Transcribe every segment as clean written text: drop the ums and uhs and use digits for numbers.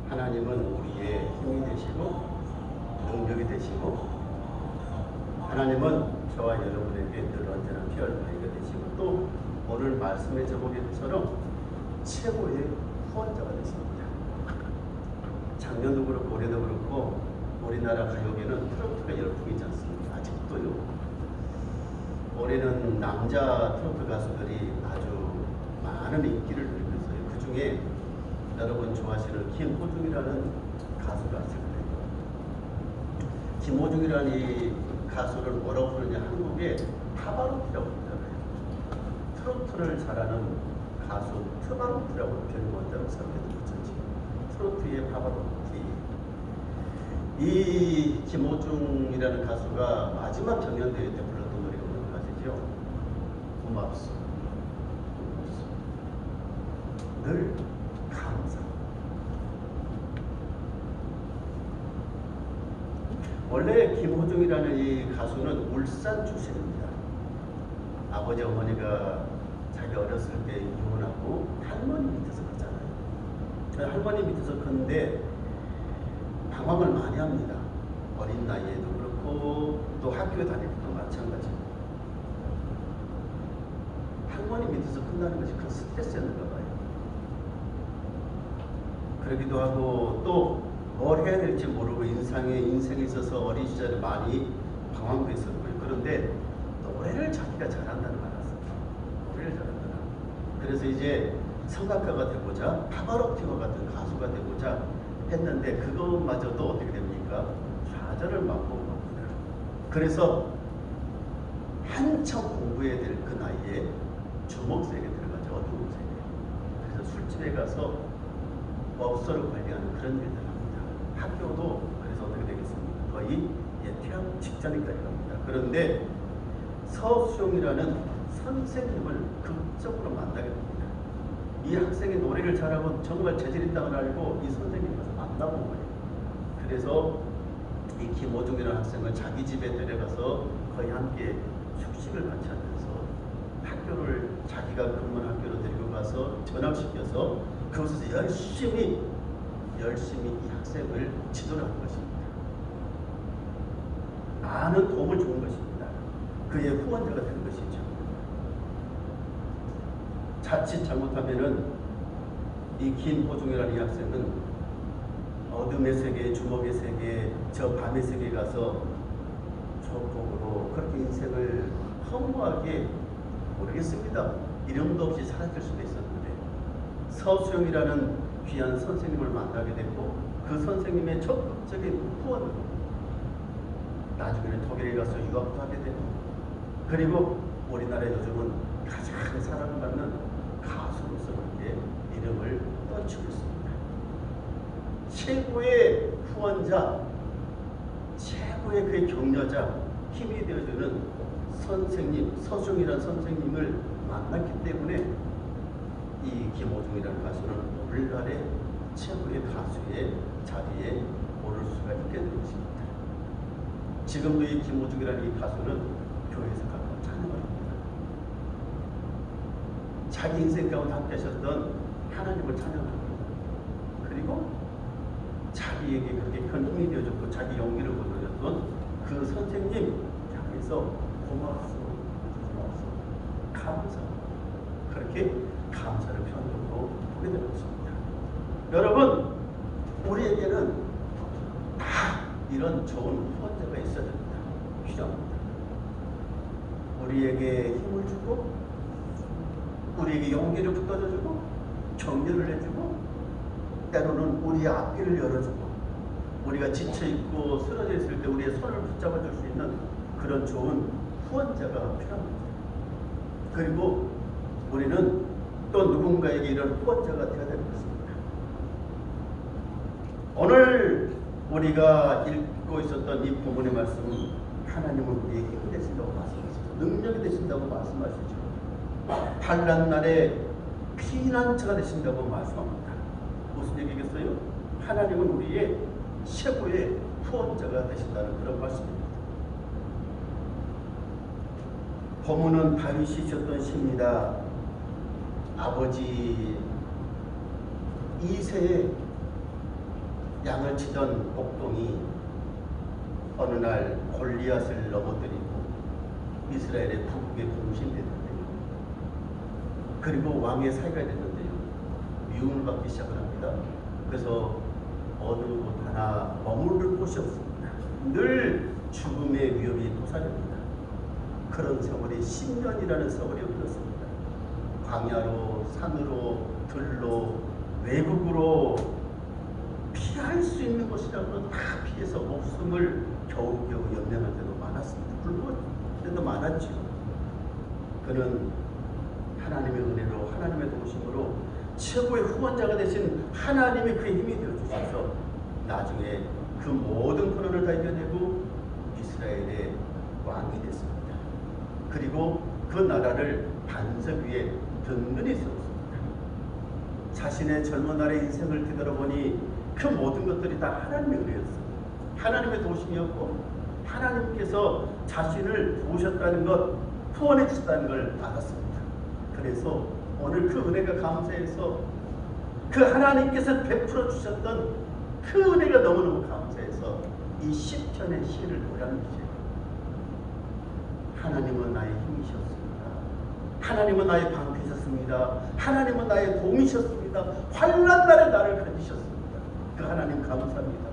하나님은 우리의 힘이 되시고 능력이 되시고, 하나님은 저와 여러분에게 늘 언제나 피할 바위가 되시고, 또 오늘 말씀의 제목처럼 최고의 후원자가 되십니다. 작년도 그렇고 올해도 그렇고 우리나라 가요계는 트로트가 열풍이지 않습니까? 아직도요. 올해는 남자 트로트 가수들이 아주 많은 인기를 누리고 있어요. 그 중에 여러분 좋아하시는 김호중이라는 가수가 있을 거예요. 김호중이라는 이 가수를 뭐라고 부르냐, 한국의 파바로티라고 부르잖아요. 트로트를 잘하는 가수 트바로티라고 변호한다고 생각해도 괜찮지. 트로트의 파바로티. 이 김호중이라는 가수가 마지막 경연대회 때 불렀던 노래가 있는 가수죠. 고맙소, 고맙소, 늘 감사. 원래 김호중이라는 이 가수는 울산 출신입니다. 아버지 어머니가 자기 어렸을 때 이혼하고 할머니 밑에서 컸잖아요. 할머니 밑에서 컸는데 방황을 많이 합니다. 어린 나이에도 그렇고 또 학교에 다닐 때도 마찬가지고. 할머니 밑에서 큰다는 것이 큰 스트레스였는가 봐요. 그러기도 하고 또 뭘 해야 될지 모르고 인생에 있어서 어린 시절에 많이 방황도 했었고요. 그런데 노래를 자기가 잘한다는 걸 알았어요. 노래를 잘한다는. 그래서 이제 성악가가 되고자, 파바로티와 같은 가수가 되고자 했는데 그것마저도 어떻게 됩니까? 좌절을 맛보고. 그래서 한참 공부해야 될 그 나이에 주목세계에 들어가죠. 어두운 세계. 그래서 술집에 가서 업소를 관리하는 그런 일들을 합니다. 학교도 그래서 어떻게 되겠습니까? 거의 퇴학 직전까지 갑니다. 그런데 서수용이라는 선생님을 극적으로 만나게 됩니다. 이 학생이 노래를 잘하고 정말 재질 있다는 걸 알고 이 선생님을 만나본 거예요. 그래서 이 김호중이라는 학생을 자기 집에 데려가서 거의 함께 숙식을 같이 하면서 학교를 자기가 근무한 학교로 데리고 가서 전학시켜서 그곳에서 열심히 이 학생을 지도를 하는 것입니다. 많은 도움을 주는 것입니다. 그의 후원자가 되는 것이죠. 자칫 잘못하면은 이 김호중이라는 이 학생은 어둠의 세계, 주먹의 세계, 저 밤의 세계에 가서 조폭으로 그렇게 인생을 허무하게, 모르겠습니다. 이름도 없이 사라질 수도 있었는데 서수영이라는 귀한 선생님을 만나게 됐고 그 선생님의 적극적인 후원으로 나중에는 독일에 가서 유학도 하게 되고, 그리고 우리나라에 요즘은 가장 사랑받는 가수로서 그렇게 이름을 떨치고 있습니다. 최고의 후원자, 최고의 그의 격려자, 힘이 되어주는 선생님, 서중이라는 선생님을 만났기 때문에 이 김호중이라는 가수는 오늘날의 최고의 가수의 자리에 오를 수가 있게 된 것입니다. 지금도 이 김호중이라는 이 가수는 교회에서 가끔 찬양을 합니다. 자기 인생 가운데 함께 하셨던 하나님을 찬양합니다. 그리고 자기에게 그렇게 큰 힘이 되어줬고 자기 용기를 거둬줬던 그 선생님 향해서 고마웠어, 감사, 그렇게 감사를 표현하고 보게 되는 것입니다. 여러분, 우리에게는 다 이런 좋은 후원자가 있어야 됩니다. 필요합니다. 우리에게 힘을 주고, 우리에게 용기를 북돋아주고, 격려를 해주고, 때로는 우리의 앞길을 열어주고, 우리가 지쳐있고 쓰러져 있을 때 우리의 손을 붙잡아줄 수 있는 그런 좋은 후원자가 필요합니다. 그리고 우리는 또 누군가에게 이런 후원자가 되어야 되는 것입니다. 오늘 우리가 읽고 있었던 이 본문의 말씀은 하나님은 우리의 힘이 되신다고 말씀하시죠. 능력이 되신다고 말씀하시죠. 환난 날에 피난처가 되신다고 말씀합니다. 무슨 얘기겠어요? 하나님은 우리의 최고의 후원자가 되신다는 그런 말씀입니다. 본문은 다윗이 지었던 시입니다. 아버지 이새의 양을 치던 목동이 어느 날 골리앗을 넘어뜨리고 이스라엘의 북국의 공신이 됐는데요. 그리고 왕의 사이가 됐는데요. 미움을 받기 시작을 합니다. 그래서 어느 곳 하나 머무를 곳이 없습니다. 늘 죽음의 위협이 도사립니다. 그런 세월이 10년이라는 세월이 흘렀습니다. 광야로, 산으로, 들로, 외국으로 피할 수 있는 곳이라고는 다 피해서 목숨을 겨우겨우 연명할 때도 많았습니다. 굶을 때도 많았죠. 그는 하나님의 은혜로, 하나님의 도우심으로 최고의 후원자가 되신 하나님이 그의 힘이 되어주셔서 나중에 그 모든 고난을 다 이겨내고 이스라엘의 왕이 됐습니다. 그리고 그 나라를 반석 위에 든든히 세웠습니다. 자신의 젊은 날의 인생을 되돌아보니 그 모든 것들이 다 하나님의 은혜였습니다. 하나님의 도우심이었고 하나님께서 자신을 도우셨다는 것, 후원해 주셨다는 걸 알았습니다. 그래서 오늘 그 은혜가 감사해서 그 하나님께서 베풀어 주셨던 그 은혜가 너무너무 감사해서 이 시편의 시를 노래하는 것이에요. 하나님은 나의 힘이셨습니다. 하나님은 나의 방패이셨습니다. 하나님은 나의 도움이셨습니다. 환난 날에 나를 건지셨습니다. 그 하나님 감사합니다.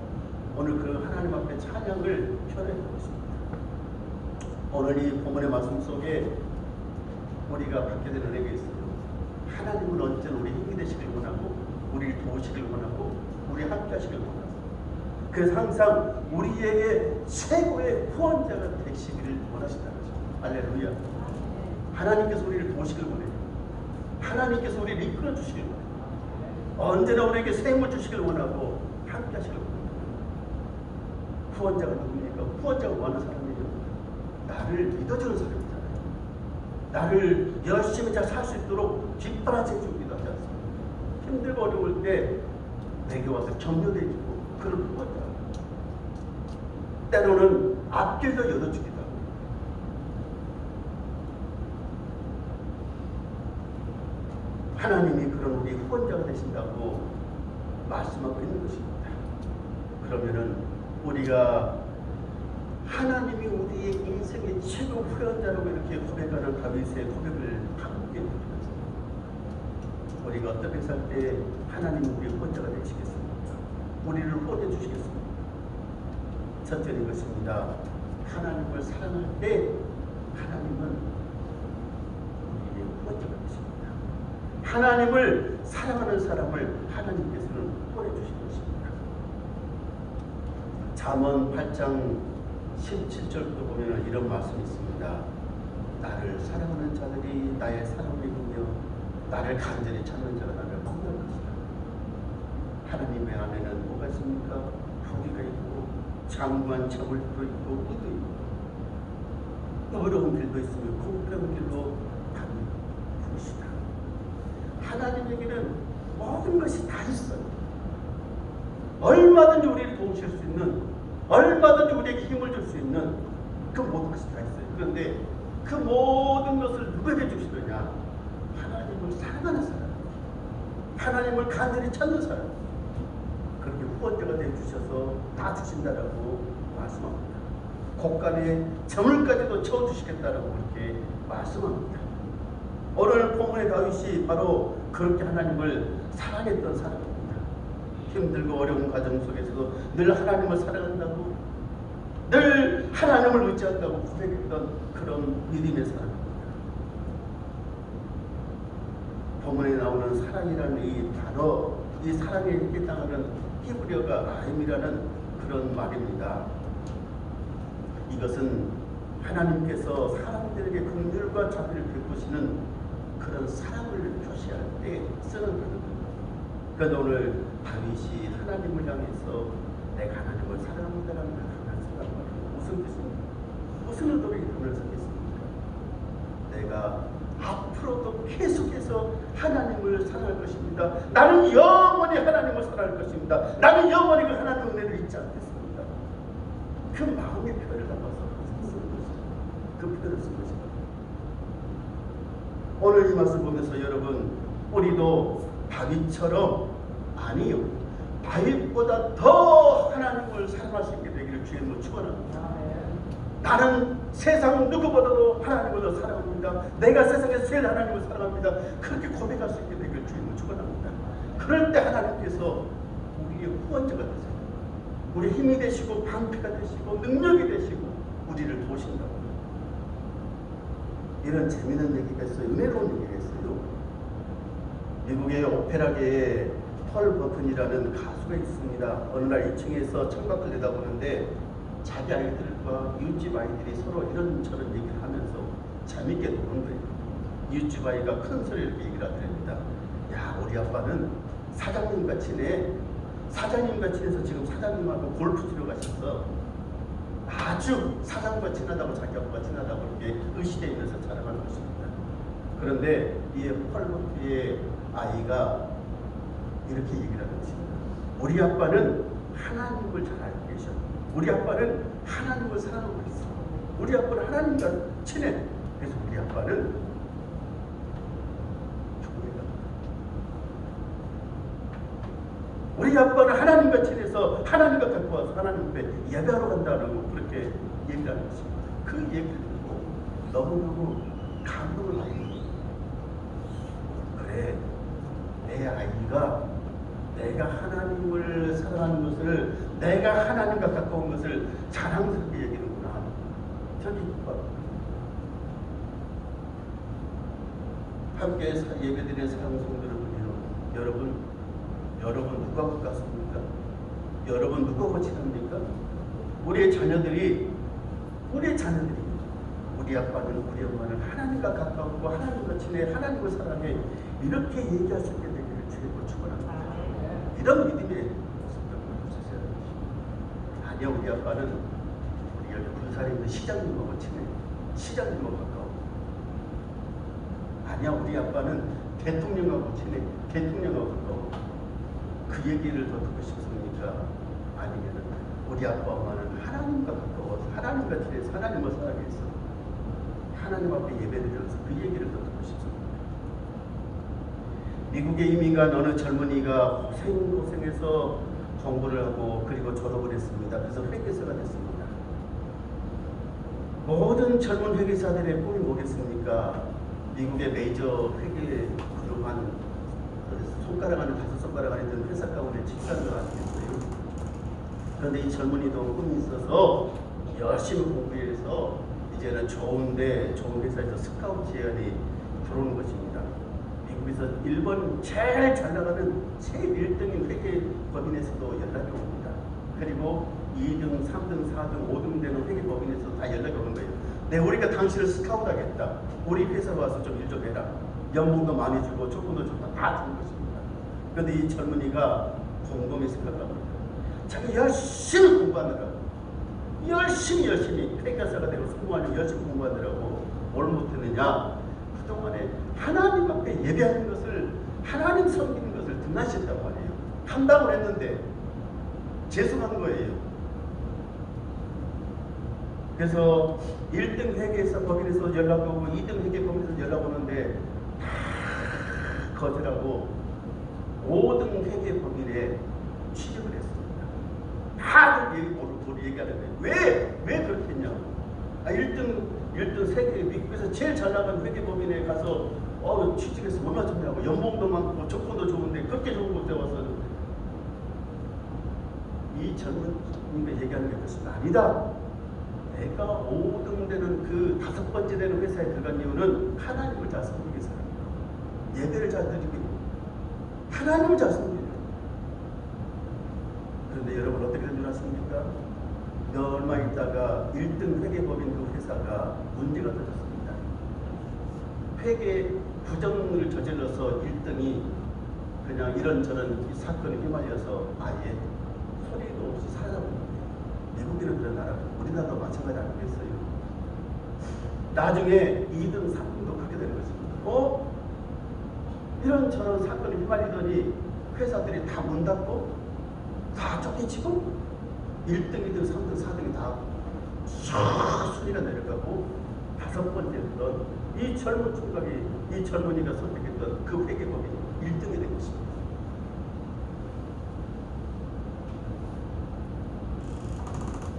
오늘 그 하나님 앞에 찬양을 표현해보고 있습니다. 오늘 이 본문의 말씀 속에 우리가 받게 되는 은혜가 있어요. 하나님은 언제나 우리 힘이 되시길 원하고 우리를 도우시길 원하고 우리 함께 하시길 원하고 그래서 항상 우리에게 최고의 후원자가 되시기를 원하신다는 거죠. 할렐루야. 하나님께서 우리를 도우시길 원해요. 하나님께서 우리를 이끌어 주시길 원해요. 언제나 우리에게 샘을 주시길 원하고 함께 하시길 원해요. 후원자가 누굽니까? 후원자가 원하는 사람이요. 나를 믿어주는 사람이잖아요. 나를 열심히 잘 살 수 있도록 뒷바라지 해주기도 하지 않습니까? 힘들고 어려울 때 내게 와서 격려해주고 그런 후원자. 때로는 앞길도 열어주기도 하고. 하나님이 그런 우리 후원자가 되신다고 말씀하고 있는 것입니다. 그러면은 우리가 하나님이 우리의 인생의 최고 후원자라고 이렇게 고백하는 다윗의 고백을 함께 드리면서 우리가 어떻게 살 때 하나님이 우리의 후원자가 되시겠습니까? 우리를 후원해 주시겠습니까? 첫째는 것입니다. 하나님을 사랑할 때 하나님은 우리의 후원자가 되십니다. 하나님을 사랑하는 사람을 하나님께서는 후원해 주실 것입니다. 잠언 8장 17절부터 보면 이런 말씀이 있습니다. 나를 사랑하는 자들이 나의 사랑을 이루며 나를 간절히 찾는 자가 나를 만날 것이다. 하나님의 안에는 뭐가 있습니까? 부귀가 있고 장구한 저물도 있고 의도 있고 어려운 길도 있으며 공평한 길로 가는 것이다. 하나님에게는 모든 것이 다 있어요. 얼마든지 우리를 도우실 수 있는, 얼마든지 우리에게 힘을 줄 수 있는 그 모든 것이 다 있어요. 그런데 그 모든 것을 누구에게 주시느냐? 하나님을 사랑하는 사람, 하나님을 간절히 찾는 사람, 그렇게 후원자가 되어주셔서 다 주신다라고 말씀합니다. 곳간에 저물까지도 채워주시겠다라고 그렇게 말씀합니다. 오늘 본문의 다윗이 바로 그렇게 하나님을 사랑했던 사람입니다. 힘들고 어려운 과정 속에서도 늘 하나님을 사랑한다고, 늘 하나님을 의지한다고 고백했던 그런 믿음의 사람입니다. 본문에 나오는 사랑이라는 이 단어, 이 사랑에 해당하는 히브리어가 라임이라는 그런 말입니다. 이것은 하나님께서 사람들에게 긍휼과 자비를 베푸시는 그런 사랑을 표시할 때 쓰는 단어입니다. 그런데 오늘 다윗이 하나님을 향해서 내가 하나님을 사랑합니다라는 말을 쓴단 말이에요. 무슨 뜻입니까? 무슨 의도로 이 단어를 썼겠습니까? 내가 앞으로도 계속해서 하나님을 사랑할 것입니다. 나는 영원히 하나님을 사랑할 것입니다. 나는 영원히 그 하나님의 은혜를 잊지 않겠습니다. 그 마음의 표현을 담아서 쓴 것입니다. 그 표현을 쓴 것입니다. 오늘 이 말씀 보면서 여러분, 우리도 다윗처럼, 아니요, 다윗보다 더 하나님을 사랑할 수 있게 되기를 주님으로 축원합니다. 나는 세상 누구보다도 하나님을 더 사랑합니다. 내가 세상에서 제일 하나님을 사랑합니다. 그렇게 고백할 수 있게 되기를 주님으로 축원합니다. 그럴 때 하나님께서 우리의 후원자가 되세요. 우리 힘이 되시고 방패가 되시고 능력이 되시고 우리를 도우신다고. 이런 재미있는 얘기가 있어요. 은혜로운 얘기가 있어요. 미국의 오페라계에 펄 버튼이라는 가수가 있습니다. 어느 날 2층에서 창밖을 내다보는데 자기 아이들과 이웃집 아이들이 서로 이런저런 얘기를 하면서 재밌게 노는 거예요. 이웃집 아이가 큰 소리로 이렇게 얘기를 하더랍니다. 야, 우리 아빠는 사장님 같이 네. 사장님 같이 해서 지금 사장님하고 골프 치러 가셔서 아주 사장과 친하다고 자기 아빠가 친하다고 이렇게 의시되면서 자랑하는 것입니다. 그런데 이 펄버트의 아이가 이렇게 얘기를 하는 것입니다. 우리 아빠는 하나님을 잘 알고 계셔. 우리 아빠는 하나님을 사랑하고 있어. 우리 아빠는 하나님과 친해. 그래서 우리 아빠는 교회가. 우리 아빠는 하나님과 친해서 하나님과 갖고 와서 하나님 앞에 예배하러 간다고 그렇게 얘기를 하는 것입니다. 그 얘기를 듣고 너무너무 감동을 받는 거예요. 그래, 내 아이가 내가 하나님을 사랑하는 것을, 내가 하나님과 가까운 것을 자랑스럽게 얘기하는구나. 저기 함께 예배드리는 사랑하는 성도 여러분이요. 여러분 누가 가깝습니까? 여러분 누가 친합니까? 우리 자녀들이 우리 아빠는 우리 엄마는 하나님과 가깝고 하나님과 친해, 하나님을 사랑해, 이렇게 얘기할 수 있게 되기를 주님으로 축원합니다. 이런 믿음의 모습을 보여주셔야 됩니다. 아니야, 우리 아빠는 우리 여기 군산에 있는 시장님하고 친해, 시장님하고 가까워. 아니야, 우리 아빠는 대통령하고 친해, 대통령하고 가까워. 그 얘기를 더 듣고 싶습니까? 아니면 우리 아빠 엄마는 하나님과 가까워서 하나님과 친해서 하나님을 사랑해서 하나님 앞에 예배드려서 그 얘기를 더 듣고 싶습니다. 미국에 이민 간 어느 젊은이가 고생해서 공부를 하고 그리고 졸업을 했습니다. 그래서 회계사가 됐습니다. 모든 젊은 회계사들의 꿈이 뭐겠습니까? 미국의 메이저 회계 그룹 한 손가락 안에 5손가락 안에 든 회사 가운데 집사를 하겠어요. 그런데 이 젊은이도 꿈이 있어서 열심히 공부해서 이제는 좋은 회사에서 스카우트 제안이 들어오는 것입니다. 미국에서 일본 제일 잘 나가는 제일 1등인 회계법인에서도 연락이 옵니다. 그리고 2등, 3등, 4등, 5등 되는 회계법인에서 다 연락이 오는 거예요. 네, 우리가 당신을 스카우트 하겠다. 우리 회사로 와서 좀 일 좀 해라. 연봉도 많이 주고 조건도 좋다. 다 주는 것입니다. 그런데 이 젊은이가 곰곰이 생각합니다. 자기 열심히 공부하느라고, 열심히 회계사가 되고 성공하려고 열심히 공부하느라고 뭘 못했느냐? 그동안에 하나님 앞에 예배하는 것을, 하나님 섬기는 것을 등한시했다고 하네요. 한다고 했는데 재수한 거예요. 그래서 1등 회계사 법인에서 연락 오고 2등 회계법인에서 연락 오는데 다 거절하고 5등 회계법인에 취직을 했습니다. 다들 얘기하는 거예요. 왜 그렇게 했냐고. 1등 세계 미국에서 제일 잘 나간 회계법인에 가서 취직해서 얼마 줬냐고. 연봉도 많고 조건도 좋은데 그렇게 좋은 곳에 와서 이 젊은이가 얘기하는 게 그것은 아니다. 내가 5등 되는 그 5번째 되는 회사에 들어간 이유는 하나님을 잘 섬기기 위해서입니다. 예배를 잘 드리고 하나님을 잘 섬기는. 그런데 여러분 어떻게 된 줄 아십니까? 얼마 있다가 1등 회계법인 그 회사가 문제가 터졌습니다. 회계 부정을 저질러서 1등이 그냥 이런저런 사건에 휘말려서 아예 소리도 없이 사라져버립니다. 미국이는 그런 나라, 우리나라도 마찬가지 아니겠어요? 나중에 2등, 3등도 그렇게 되는 것입니다. 이런저런 사건에 휘말리더니 회사들이 다 문 닫고 다 쫓기치고 1등, 2등, 3등, 4등이 다 순위가 내려가고 5번째 했던 이 젊은 총각이, 이 젊은이가 선택했던 그 회계법이 1등이 된 것입니다.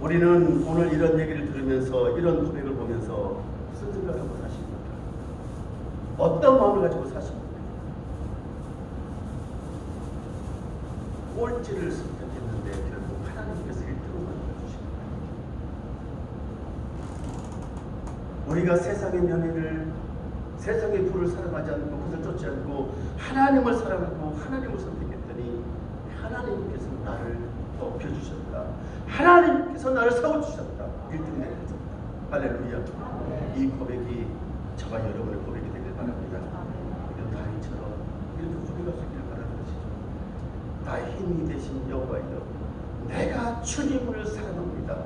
우리는 오늘 이런 얘기를 들으면서 이런 고백을 보면서 무슨 생각을 하고 사십니까? 어떤 마음을 가지고 사십니까? 꼴찌를 선택했는데 결국 하나님께서 1등을 만들어주십니다. 우리가 세상의 명예를, 세상의 부를 사랑하지 않고 그것을 쫓지 않고 하나님을 사랑하고 하나님을 선택했더니 하나님께서 나를 높여주셨다. 하나님께서 나를 세워주셨다. 1등 내려주셨다. 할렐루야. 이 고백이 저와 여러분의 고백이 되길 바랍니다. 이런 다윗처럼 이렇게 고백할 수 있기를 바라는 것이죠. 나의 힘이 되신 여호와여, 내가 주님을 사랑합니다.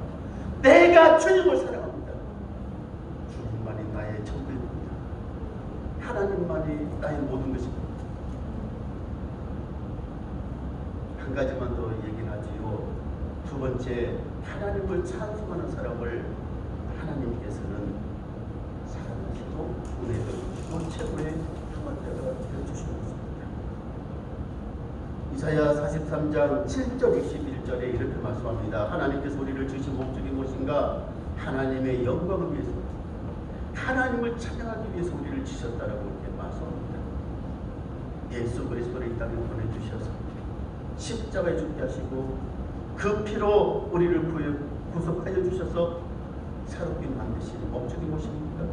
내가 주님을 사랑합니다. 주님만이 나의 전부입니다. 하나님만이 나의 모든 것입니다. 한 가지만 더 얘기는 하지요. 두 번째, 하나님을 찬송하는 사람을 하나님께서는 사랑하시고 은혜를 주시고 최고의 평안자가 되어주시는 것입니다. 이사야 43장 7절 21절에 이렇게 말씀합니다. 하나님께서 우리를 주신 목적이 무엇인가? 하나님의 영광을 위해서, 하나님을 찬양하기 위해서 우리를 주셨다라고 이렇게 말씀합니다. 예수 그리스도를 이 땅에 보내주셔서 십자가에 죽게 하시고 그 피로 우리를 구속하여 주셔서 새롭게 만드신 목적이 무엇입니까?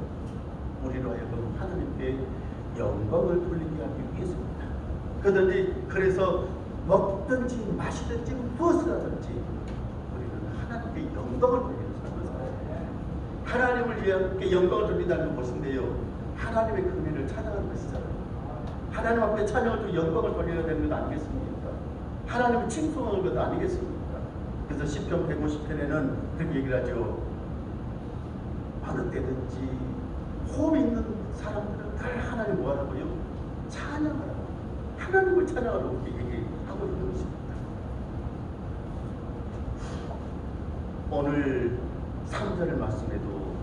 우리로 하여금 하나님께 영광을 돌리게 하기 위해서입니다. 그래서 먹든지 마시든지 무엇을 하든지 우리는 하나님께 영광을 돌리는 삶을 살아요. 하나님을 위해 영광을 돌린다는 건 무엇인데요? 하나님의 긍휼을 찬양하는 것이잖아요. 하나님 앞에 찬양을 또 영광을 돌려야 되는 것 아니겠습니까? 하나님을 칭송하는 것 아니겠습니까? 그래서 시편 150편에는 그렇게 얘기를 하죠. 어느 때든지 호흡 있는 사람들은 늘 하나님 뭐하라고요? 찬양하라고. 하나님을 찬양하라고 이렇게 얘기하고 있는 것입니다. 오늘 3절 말씀에도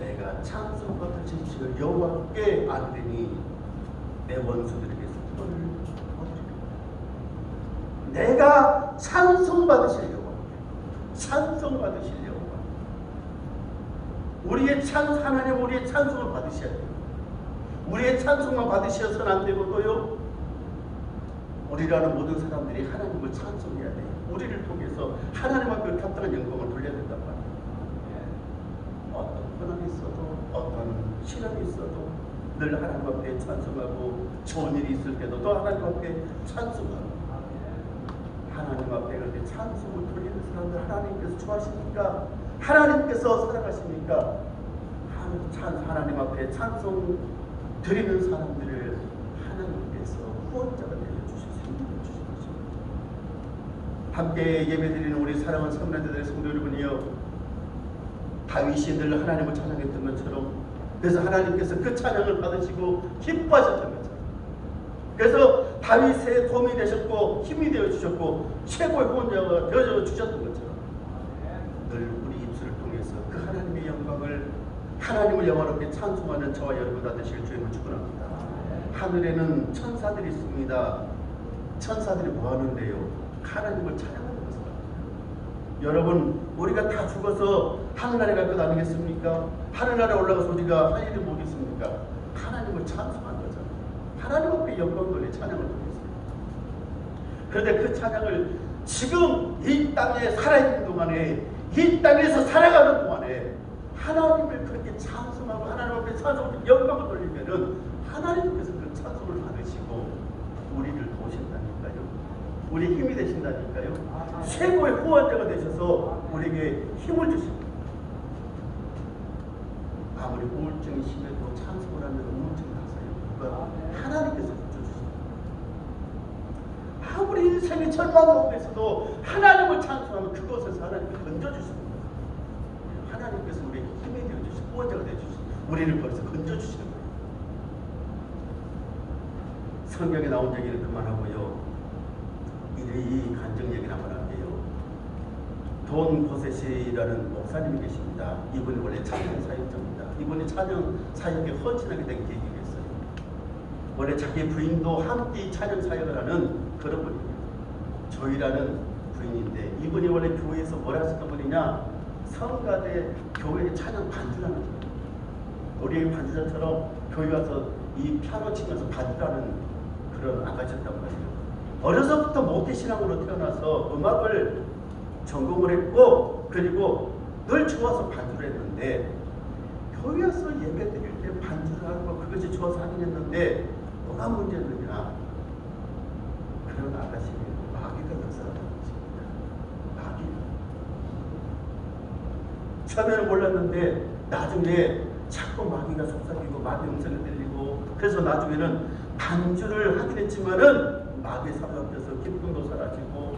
내가 찬송받으신 주 여호와께 아뢰니 내 원수들에게서 털을 얻으리라. 내가 찬송받으실 여호와, 찬송받으실 여호와. 하나님 우리의 찬송을 받으셔야 돼요. 우리의 찬송만 받으셔서는 안 되고 또요, 우리라는 모든 사람들이 하나님을 찬송해야 돼요. 우리를 통해서 하나님 앞에 합당한 영광을 돌려야 된단 말이에요. 어떤 고난이 있어도 어떤 시련이 있어도 늘 하나님 앞에 찬송하고, 좋은 일이 있을 때도 또 하나님 앞에 찬송하고, 하나님 앞에 그렇게 찬송을 돌리는 사람들 하나님께서 좋아하십니까? 하나님께서 사랑하십니까? 하나님 앞에 찬송 드리는 사람들을 하나님께서 후원자가 되어주실 수 있는 것입니다. 함께 예배드리는 우리 사랑하는 성도들의 성도 여러분이여, 다윗이 늘 하나님을 찬양했던 것처럼, 그래서 하나님께서 그 찬양을 받으시고 기뻐하셨던 것처럼, 그래서 다윗의 도움이 되셨고 힘이 되어주셨고 최고의 후원자가 되어주셨던 것처럼, 늘 우리 입술을 통해서 그 하나님의 영광을, 하나님을 영화롭게 찬송하는 저와 여러분 다 되실 주님을 축원합니다. 하늘에는 천사들이 있습니다. 천사들이 뭐 하는데요? 하나님을 찬양하는 것입니다. 여러분, 우리가 다 죽어서 하늘나라에 갈 것 아니겠습니까? 하늘나라에 올라가서 우리가 할 일이 뭐겠습니까? 하나님을 찬송하는 거잖아요. 하나님 앞에 영광 돌려 찬양을 돌렸어요. 그런데 그 찬양을 지금 이 땅에 살아있는 동안에, 이 땅에서 살아가는 동안에 하나님을 그렇게 찬송하고 하나님 앞에 찬송하고 영광을 돌리면은 하나님께서 그 찬송을 받으시고 우리를 도우신다니까요. 우리 힘이 되신다니까요. 최고의 후원자가 되셔서 우리에게 힘을 주십니다. 아무리 우울증이 심해도 찬송을 하면 우울증이 나서요. 하나님께서 고쳐주십니다. 아무리 인생이 절망 가운데서도 하나님을 찬송하면 그것에서 하나님께서 건져주십니다. 하나님께서 우리에게 힘이 되어주시고 후원자가 되어주시고 우리를 거기서 건져주시는 거예요. 성경에 나온 얘기는 그만하고요, 이 간증 얘기를 한번 할게요. 돈 보셋이라는 목사님이 계십니다. 이분이 원래 찬양 사역자입니다. 이분이 찬양 사역에 헌신하게 된 계기가 있어요. 원래 자기 부인도 함께 찬양 사역을 하는 그런 분입니다. 조이라는 부인인데, 이분이 원래 교회에서 뭘 하셨던 분이냐? 성가대 교회 찬양 반주라는 거예요. 우리 반주자처럼 교회 와서 이 피아노 치면서 반주라는 그런 아가씨였단 말이에요. 어려서부터 모태신앙으로 태어나서 음악을 전공을 했고 그리고 늘 좋아서 반주를 했는데 교회 와서 예배 드릴 때 반주를 하는 거 그것이 좋아서 하긴 했는데 뭐가 문제느냐, 그런 아가씨 마귀가 역사하는 것입니다. 마귀. 처음에는 몰랐는데 나중에 자꾸 마귀가 속삭이고 마귀 음성이 들리고 그래서 나중에는 반주를 하긴 했지만은 마귀 사로잡혀서 기쁨도 사라지고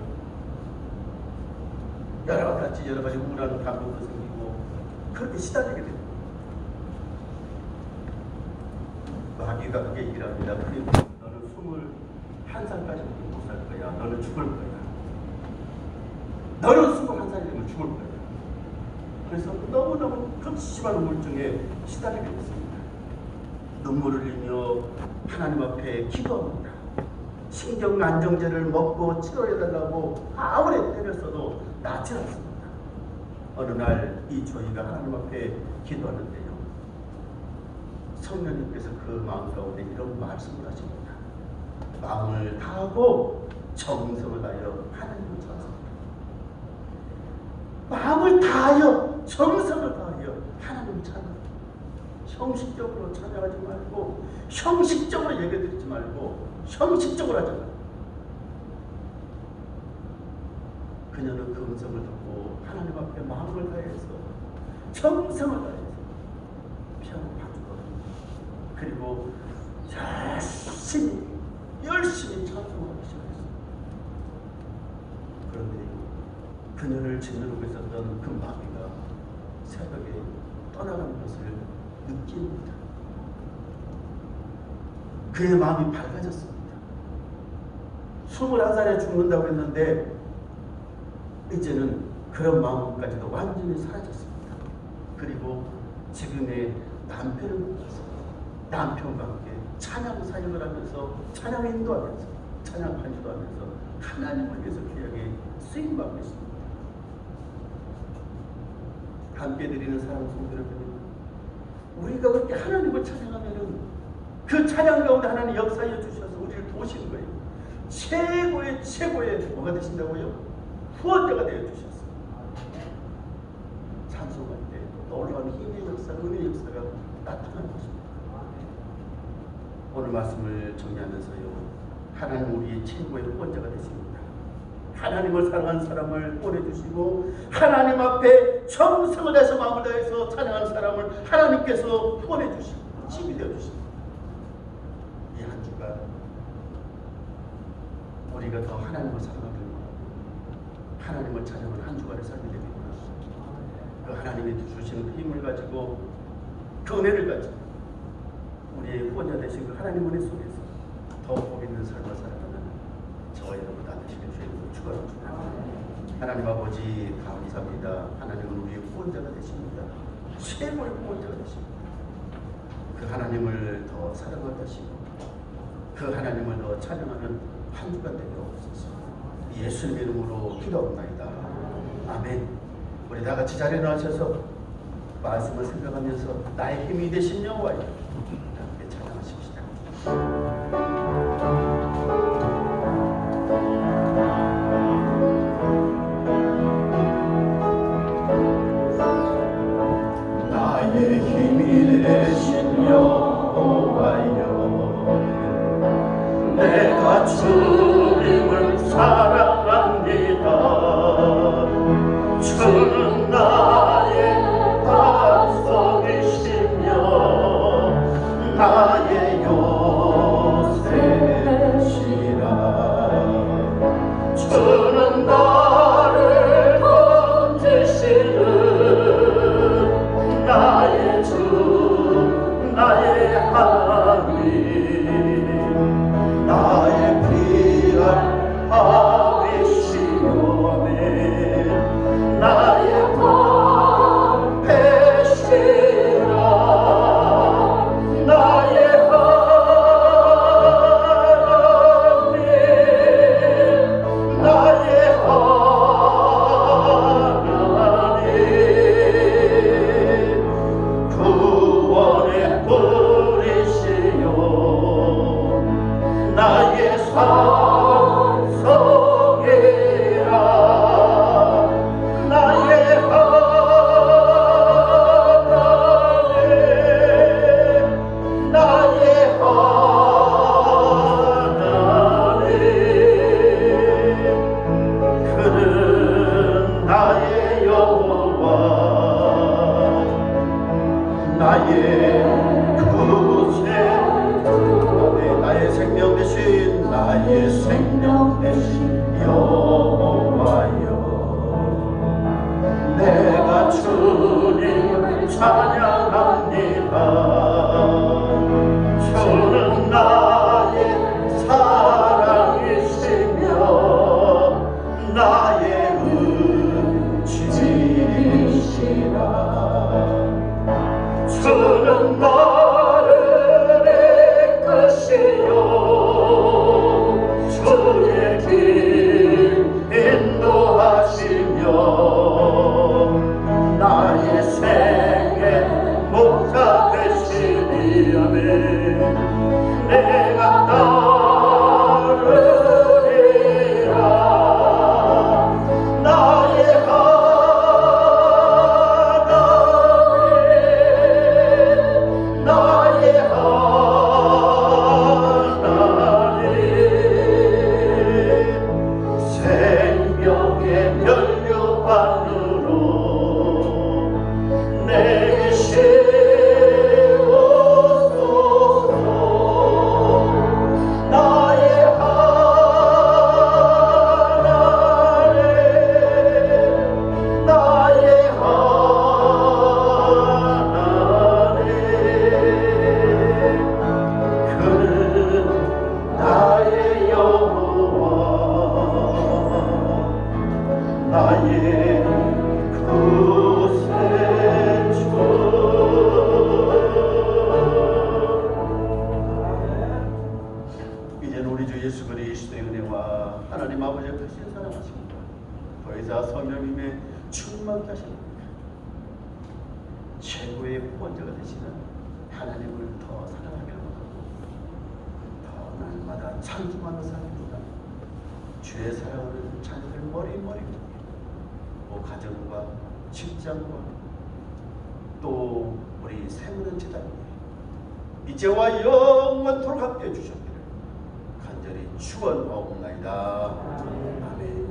여러 가지 우울한 감정도 생기고 그렇게 시달리게 됩니다. 마귀가 그게 얘기를 합니다. 그리고 너는 21살까지 못 살 거야. 너는 죽을 거야. 너는 21살이 되면 죽을 거야. 그래서 너무너무 극심한 우울증에 시달리게 됐습니다. 눈물을 흘리며 하나님 앞에 기도합니다. 신경 안정제를 먹고 치료해달라고 아무리 때렸어도 낫지 않습니다. 어느 날 이 저희가 하나님 앞에 기도하는데요, 성령님께서 그 마음 가운데 이런 말씀을 하십니다. 마음을 다하고 정성을 다하여 하나님을 찾습니다. 마음을 다하여 정성을 다하여 하나님을 찾아. 형식적으로 찾아가지 말고 형식적으로 예배드리지 말고 형식적으로 하지 말고. 그녀는 그 음성을 듣고 하나님 앞에 마음을 다해서 정성을 다해서 피아노 반주거든요. 그리고 열심히 찬송하기 시작했어요. 그런데 그녀를 짓누르고 있었던 그 마귀가 새벽에 떠나가는 것을 느낍니다. 그의 마음이 밝아졌습니다. 21살에 죽는다고 했는데 이제는 그런 마음까지도 완전히 사라졌습니다. 그리고 지금의 남편을 만났습니다. 남편과 함께 찬양 사역을 하면서 찬양 인도하면서 찬양 반주도 하면서 하나님을 위해서 귀하게 쓰임받고 있습니다. 함께 드리는 사랑 성도 여러분, 우리가 그렇게 하나님을 찬양하면은 그 찬양 가운데 하나님 역사해 주셔서 우리를 도우시는 거예요. 최고의 뭐가 되신다고요? 후원자가 되어 주셨어요. 찬송할 때 놀라운 힘의 역사, 은혜의 역사가 나타나는 것입니다. 오늘 말씀을 정리하면서요, 하나님 우리의 최고의 후원자가 되십니다. 하나님을 사랑하는 사람을 보내주시고 하나님 앞에 정성을 다해서 마음을 다해서 찬양하는 사람을 하나님께서 후원해주시고 힘이 되어주십니다. 이 한 주간 우리가 더 하나님을 사랑하길 원하고 하나님을 찬양하는 한 주간의 삶이 되길 원합니다. 그 하나님이 주시는 그 힘을 가지고 그 은혜를 가지고 우리의 후원자 되신 그 하나님 은혜 속에서 더 복 있는 삶을 살아가는 저와 여러분 다 되시길 주님으로 축원합니다. 하나님 아버지 감사합니다. 하나님은 우리의 후원자가 되십니다. 최고의 후원자가 되십니다. 그 하나님을 더 사랑하게 하시고 그 하나님을 더 찬양하는 한 주간 되게 없으소서. 예수님의 이름으로 기도합니다. 아멘. 우리 다 같이 자리에 나셔서 말씀을 생각하면서 나의 힘이 되신 여호와여 함께 찬양하십시다. 나의 힘이 되신 여호와여, 내가 주님을 사랑합니다. 주는 나의 반석이시며 나의 요새시라. 주는 나를 건지시는 나의 주, 나의 하나님, 나의 귀한 하나님, 주님을 찬양합니다. 주는 나의 사랑이시며 나의 의지이시라. 주는 나를 이끄시오 주의 길 인도하시며 나의 생의 목자 되시니 아멘. 내가 따르리라. 나의 하나님 나의 하나님 생명의 면류관으로 내게 씌우소서. 나의 하나님 나의 하나님 그는 나의 여호와 나의 구세주. 이제는 우리 주 예수 그리스도의 은혜와 하나님 아버지의 크신 사랑하심과 보혜사 성령님의 충만케 하심과 최고의 후원자가 되시는 하나님을 더 사랑하기를 원하고 더 날마다 찬송하는 삶입니다. 주의 사랑하는 자녀들 머리머리 가정과 직장과 또 우리 세무는 제단에 이제와 영원토록 함께해 주셨기를 간절히 축원하옵나이다. 아멘.